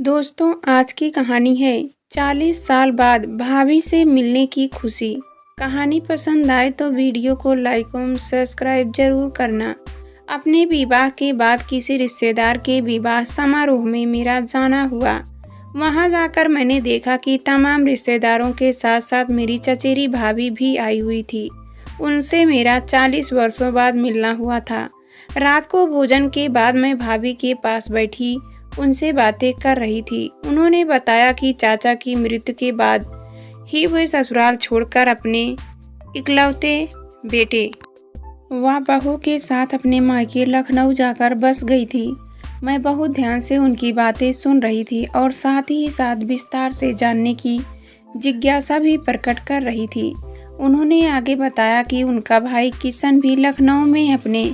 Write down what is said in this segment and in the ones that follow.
दोस्तों, आज की कहानी है 40 साल बाद भाभी से मिलने की खुशी। कहानी पसंद आए तो वीडियो को लाइक और सब्सक्राइब जरूर करना। अपने विवाह के बाद किसी रिश्तेदार के विवाह समारोह में मेरा जाना हुआ। वहां जाकर मैंने देखा कि तमाम रिश्तेदारों के साथ साथ मेरी चचेरी भाभी भी आई हुई थी। उनसे मेरा 40 वर्षों बाद मिलना हुआ था। रात को भोजन के बाद मैं भाभी के पास बैठी उनसे बातें कर रही थी। उन्होंने बताया कि चाचा की मृत्यु के बाद ही वे ससुराल छोड़कर अपने इकलौते बेटे व बहू के साथ अपने मायके लखनऊ जाकर बस गई थी। मैं बहुत ध्यान से उनकी बातें सुन रही थी और साथ ही साथ विस्तार से जानने की जिज्ञासा भी प्रकट कर रही थी। उन्होंने आगे बताया कि उनका भाई किशन भी लखनऊ में अपने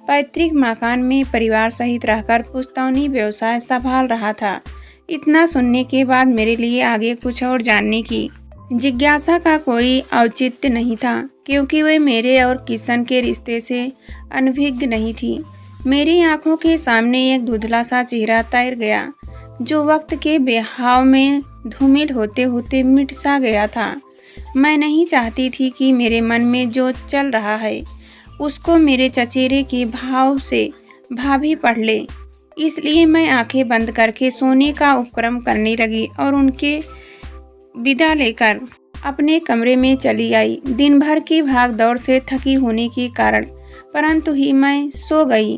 पैतृक मकान में परिवार सहित रहकर पुश्तैनी व्यवसाय संभाल रहा था। इतना सुनने के बाद मेरे लिए आगे कुछ और जानने की जिज्ञासा का कोई औचित्य नहीं था, क्योंकि वे मेरे और किशन के रिश्ते से अनभिज्ञ नहीं थी। मेरी आंखों के सामने एक धुंधला सा चेहरा तैर गया, जो वक्त के बहाव में धूमिल होते होते मिट सा गया था। मैं नहीं चाहती थी कि मेरे मन में जो चल रहा है उसको मेरे चचेरे के भाव से भाभी पढ़ ले। इसलिए मैं आंखें बंद करके सोने का उपक्रम करने लगी और उनके विदा लेकर अपने कमरे में चली आई। दिन भर की भाग दौड़ से थकी होने के कारण परंतु ही मैं सो गई।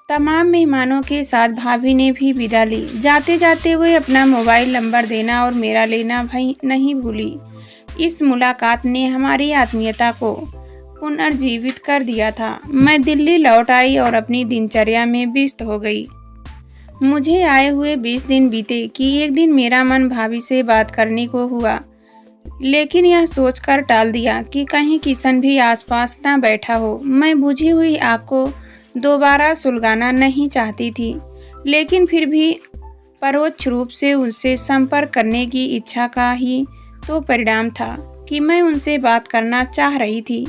तमाम मेहमानों के साथ भाभी ने भी विदा ली। जाते जाते वे अपना मोबाइल नंबर देना और मेरा लेना भी नहीं भूली। इस मुलाकात ने हमारी आत्मीयता को पुनर्जीवित कर दिया था। मैं दिल्ली लौट आई और अपनी दिनचर्या में व्यस्त हो गई। मुझे आए हुए 20 दिन बीते कि एक दिन मेरा मन भाभी से बात करने को हुआ, लेकिन यह सोचकर टाल दिया कि कहीं किशन भी आसपास न बैठा हो। मैं बुझी हुई आग को दोबारा सुलगाना नहीं चाहती थी, लेकिन फिर भी परोक्ष रूप से उनसे संपर्क करने की इच्छा का ही तो परिणाम था कि मैं उनसे बात करना चाह रही थी।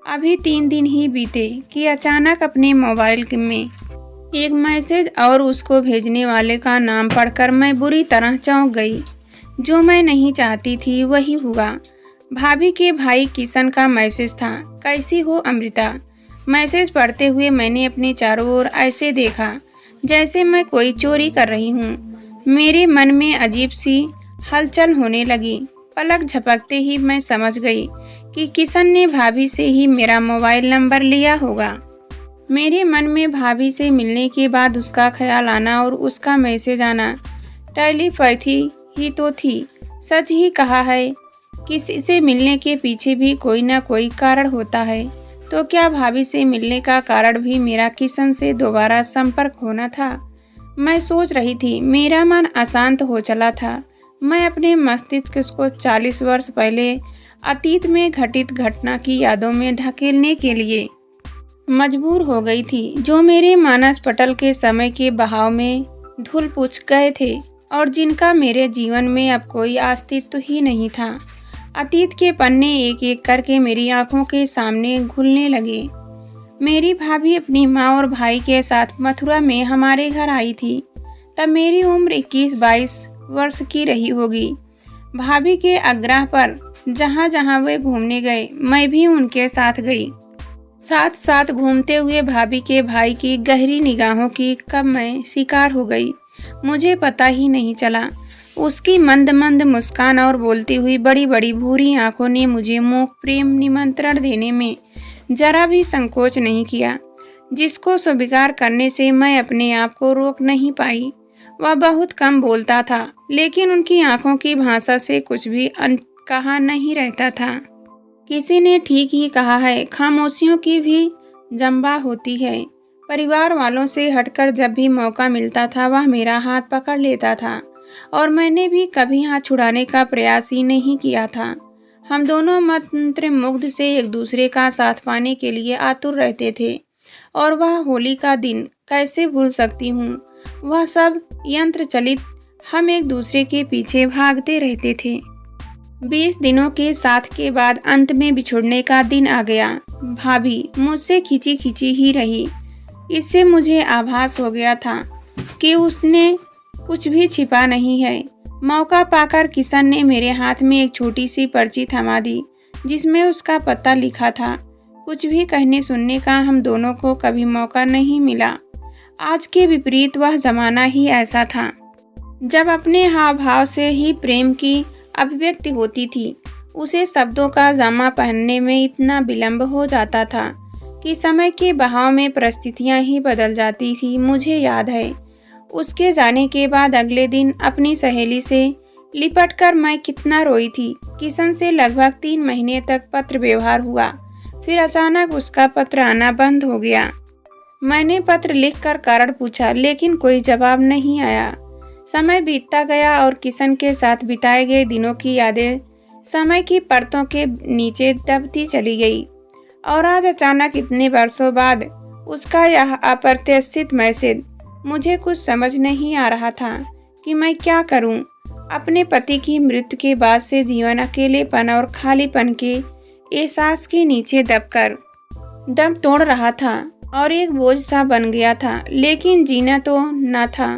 अभी 3 दिन ही बीते कि अचानक अपने मोबाइल में एक मैसेज और उसको भेजने वाले का नाम पढ़कर मैं बुरी तरह चौंक गई। जो मैं नहीं चाहती थी वही हुआ। भाभी के भाई किशन का मैसेज था। कैसी हो अमृता। मैसेज पढ़ते हुए मैंने अपने चारों ओर ऐसे देखा जैसे मैं कोई चोरी कर रही हूँ। मेरे मन में अजीब सी हलचल होने लगी। पलक झपकते ही मैं समझ गई कि किशन ने भाभी से ही मेरा मोबाइल नंबर लिया होगा। मेरे मन में भाभी से मिलने के बाद उसका ख्याल आना और उसका मैसेज आना टेलीपैथी ही तो थी। सच ही कहा है, किसी से मिलने के पीछे भी कोई ना कोई कारण होता है। तो क्या भाभी से मिलने का कारण भी मेरा किशन से दोबारा संपर्क होना था? मैं सोच रही थी। मेरा मन अशांत हो चला था। मैं अपने मस्तिष्क को 40 वर्ष पहले अतीत में घटित घटना की यादों में ढकेलने के लिए मजबूर हो गई थी, जो मेरे मानस पटल के समय के बहाव में धुल पुछ गए थे और जिनका मेरे जीवन में अब कोई अस्तित्व ही नहीं था। अतीत के पन्ने एक एक करके मेरी आंखों के सामने घुलने लगे। मेरी भाभी अपनी माँ और भाई के साथ मथुरा में हमारे घर आई थी। तब मेरी उम्र 21-22 वर्ष की रही होगी। भाभी के आग्रह पर जहाँ जहाँ वे घूमने गए मैं भी उनके साथ गई। साथ साथ घूमते हुए भाभी के भाई की गहरी निगाहों की कब मैं शिकार हो गई, मुझे पता ही नहीं चला। उसकी मंद मंद मुस्कान और बोलती हुई बड़ी बड़ी भूरी आंखों ने मुझे मोह प्रेम निमंत्रण देने में जरा भी संकोच नहीं किया, जिसको स्वीकार करने से मैं अपने आप को रोक नहीं पाई। वह बहुत कम बोलता था, लेकिन उनकी आंखों की भाषा से कुछ भी कहा नहीं रहता था। किसी ने ठीक ही कहा है, खामोशियों की भी जंबा होती है। परिवार वालों से हटकर जब भी मौका मिलता था वह मेरा हाथ पकड़ लेता था और मैंने भी कभी हाथ छुड़ाने का प्रयास ही नहीं किया था। हम दोनों मंत्र मुग्ध से एक दूसरे का साथ पाने के लिए आतुर रहते थे। और वह होली का दिन कैसे भूल सकती हूँ। वह सब यंत्र चलित हम एक दूसरे के पीछे भागते रहते थे। 20 दिनों के साथ के बाद अंत में बिछुड़ने का दिन आ गया। भाभी मुझसे खिंची खिंची ही रही। इससे मुझे आभास हो गया था कि उसने कुछ भी छिपा नहीं है। मौका पाकर किशन ने मेरे हाथ में एक छोटी सी पर्ची थमा दी जिसमें उसका पता लिखा था। कुछ भी कहने सुनने का हम दोनों को कभी मौका नहीं मिला। आज के विपरीत वह जमाना ही ऐसा था जब अपने हाव भाव से ही प्रेम की अभिव्यक्ति होती थी। उसे शब्दों का जामा पहनने में इतना विलंब हो जाता था कि समय के बहाव में परिस्थितियां ही बदल जाती थी। मुझे याद है उसके जाने के बाद अगले दिन अपनी सहेली से लिपटकर मैं कितना रोई थी। किशन से लगभग 3 महीने तक पत्र व्यवहार हुआ, फिर अचानक उसका पत्र आना बंद हो गया। मैंने पत्र लिखकर कारण पूछा लेकिन कोई जवाब नहीं आया। समय बीतता गया और किशन के साथ बिताए गए दिनों की यादें समय की परतों के नीचे दबती चली गई और आज अचानक इतने वर्षों बाद उसका यह अप्रत्याशित मैसेज। मुझे कुछ समझ नहीं आ रहा था कि मैं क्या करूं। अपने पति की मृत्यु के बाद से जीवन अकेलेपन और खालीपन के एहसास के नीचे दबकर दम तोड़ रहा था और एक बोझ सा बन गया था। लेकिन जीना तो न था।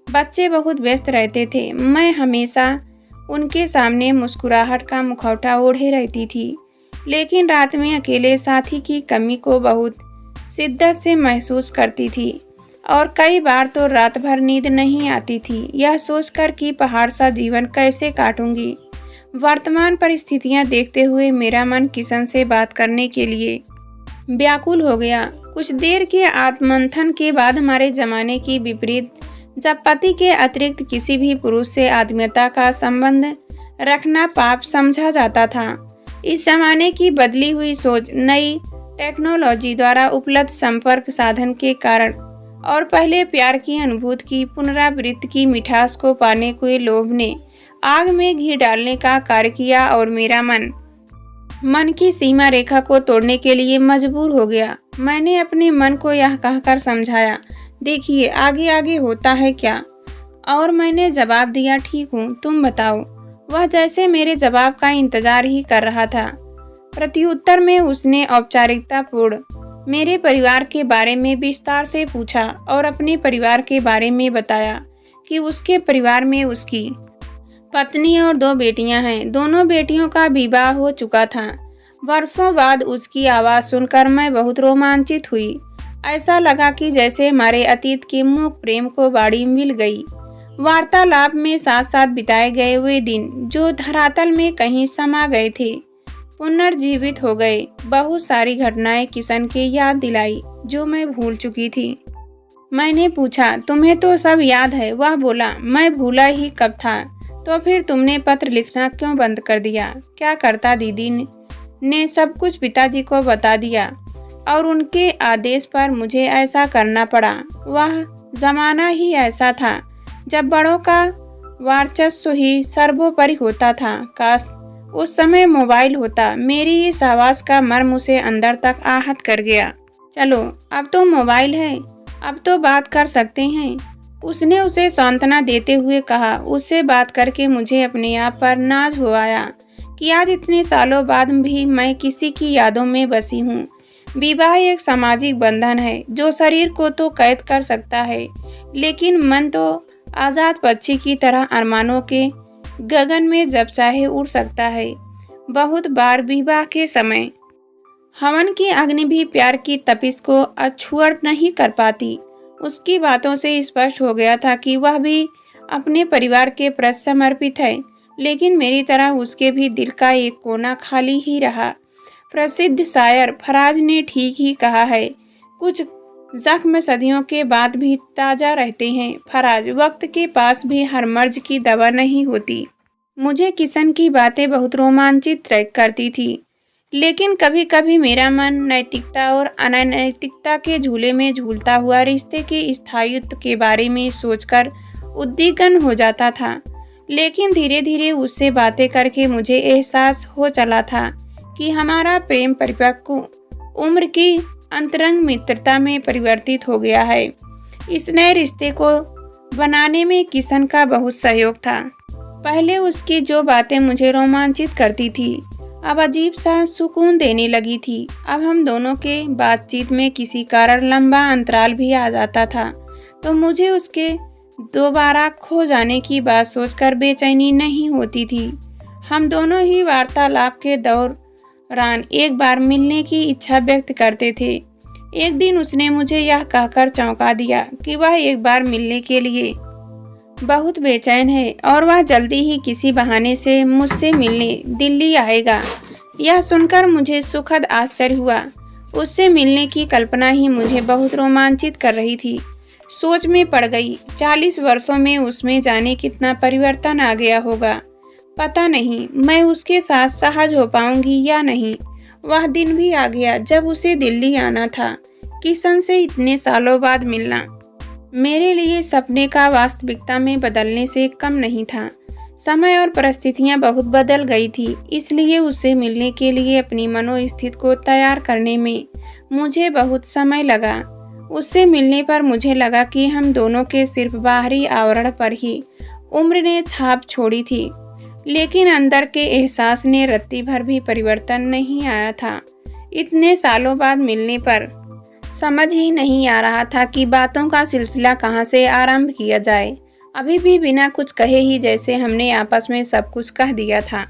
बच्चे बहुत व्यस्त रहते थे। मैं हमेशा उनके सामने मुस्कुराहट का मुखौटा ओढ़े रहती थी, लेकिन रात में अकेले साथी की कमी को बहुत शिद्दत से महसूस करती थी और कई बार तो रात भर नींद नहीं आती थी, यह सोचकर कि पहाड़ सा जीवन कैसे काटूंगी। वर्तमान परिस्थितियां देखते हुए मेरा मन किशन से बात करने के लिए व्याकुल हो गया। कुछ देर के आत्ममंथन के बाद हमारे जमाने की विपरीत जब पति के अतिरिक्त किसी भी पुरुष से आत्मीयता का संबंध रखना पाप समझा जाता था। इस जमाने की बदली हुई सोच, नई टेक्नोलॉजी द्वारा उपलब्ध संपर्क साधन के कारण और पहले प्यार की अनुभूति की पुनरावृत्ति की मिठास को पाने के लोभ ने आग में घी डालने का कार्य किया और मेरा मन की सीमा रेखा को तोड़ने के लिए मजबूर हो गया। मैंने अपने मन को यह कहकर समझाया, देखिए आगे आगे होता है क्या। और मैंने जवाब दिया, ठीक हूँ, तुम बताओ। वह जैसे मेरे जवाब का इंतजार ही कर रहा था। प्रत्युत्तर में उसने औपचारिकतापूर्ण मेरे परिवार के बारे में विस्तार से पूछा और अपने परिवार के बारे में बताया कि उसके परिवार में उसकी पत्नी और 2 बेटियां हैं। दोनों बेटियों का विवाह हो चुका था। वर्षों बाद उसकी आवाज़ सुनकर मैं बहुत रोमांचित हुई। ऐसा लगा कि जैसे हमारे अतीत के मूक प्रेम को बाड़ी मिल गई। वार्तालाप में साथ साथ बिताए गए हुए दिन जो धरातल में कहीं समा गए थे, पुनर्जीवित हो गए। बहुत सारी घटनाएं किशन की याद दिलाई जो मैं भूल चुकी थी। मैंने पूछा, तुम्हें तो सब याद है? वह बोला, मैं भूला ही कब था। तो फिर तुमने पत्र लिखना क्यों बंद कर दिया? क्या करता? दीदी ने सब कुछ पिताजी को बता दिया और उनके आदेश पर मुझे ऐसा करना पड़ा। वह जमाना ही ऐसा था जब बड़ों का वर्चस्व ही सर्वोपरि होता था। काश उस समय मोबाइल होता। मेरी इस आवाज़ का मर्म उसे अंदर तक आहत कर गया। चलो अब तो मोबाइल है, अब तो बात कर सकते हैं, उसने उसे सांत्वना देते हुए कहा। उससे बात करके मुझे अपने आप पर नाज हो आया कि आज इतने सालों बाद भी मैं किसी की यादों में बसी हूँ। विवाह एक सामाजिक बंधन है जो शरीर को तो कैद कर सकता है, लेकिन मन तो आज़ाद पक्षी की तरह अरमानों के गगन में जब चाहे उड़ सकता है। बहुत बार विवाह के समय हवन की अग्नि भी प्यार की तपिश को अछूअड़ नहीं कर पाती। उसकी बातों से स्पष्ट हो गया था कि वह भी अपने परिवार के प्रति समर्पित है, लेकिन मेरी तरह उसके भी दिल का एक कोना खाली ही रहा। प्रसिद्ध शायर फराज ने ठीक ही कहा है, कुछ जख्म सदियों के बाद भी ताज़ा रहते हैं। फराज, वक्त के पास भी हर मर्ज की दवा नहीं होती। मुझे किशन की बातें बहुत रोमांचित करती थी, लेकिन कभी कभी मेरा मन नैतिकता और अनैतिकता के झूले में झूलता हुआ रिश्ते के स्थायित्व के बारे में सोचकर उद्विग्न हो जाता था। लेकिन धीरे धीरे उससे बातें करके मुझे एहसास हो चला था कि हमारा प्रेम परिपक्व उम्र की अंतरंग मित्रता में परिवर्तित हो गया है। इस नए रिश्ते को बनाने में किशन का बहुत सहयोग था। पहले उसकी जो बातें मुझे रोमांचित करती थी अब अजीब सा सुकून देने लगी थी। अब हम दोनों के बातचीत में किसी कारण लंबा अंतराल भी आ जाता था तो मुझे उसके दोबारा खो जाने की बात सोचकर बेचैनी नहीं होती थी। हम दोनों ही वार्तालाप के दौरान एक बार मिलने की इच्छा व्यक्त करते थे। एक दिन उसने मुझे यह कहकर चौंका दिया कि वह एक बार मिलने के लिए बहुत बेचैन है और वह जल्दी ही किसी बहाने से मुझसे मिलने दिल्ली आएगा। यह सुनकर मुझे सुखद आश्चर्य हुआ। उससे मिलने की कल्पना ही मुझे बहुत रोमांचित कर रही थी। सोच में पड़ गई, 40 वर्षों में उसमें जाने कितना परिवर्तन आ गया होगा। पता नहीं मैं उसके साथ सहज हो पाऊंगी या नहीं। वह दिन भी आ गया जब उसे दिल्ली आना था। किशन से इतने सालों बाद मिलना मेरे लिए सपने का वास्तविकता में बदलने से कम नहीं था। समय और परिस्थितियां बहुत बदल गई थी, इसलिए उससे मिलने के लिए अपनी मनोस्थिति को तैयार करने में मुझे बहुत समय लगा। उससे मिलने पर मुझे लगा कि हम दोनों के सिर्फ बाहरी आवरण पर ही उम्र ने छाप छोड़ी थी, लेकिन अंदर के एहसास ने रत्ती भर भी परिवर्तन नहीं आया था। इतने सालों बाद मिलने पर समझ ही नहीं आ रहा था कि बातों का सिलसिला कहाँ से आरंभ किया जाए। अभी भी बिना कुछ कहे ही जैसे हमने आपस में सब कुछ कह दिया था।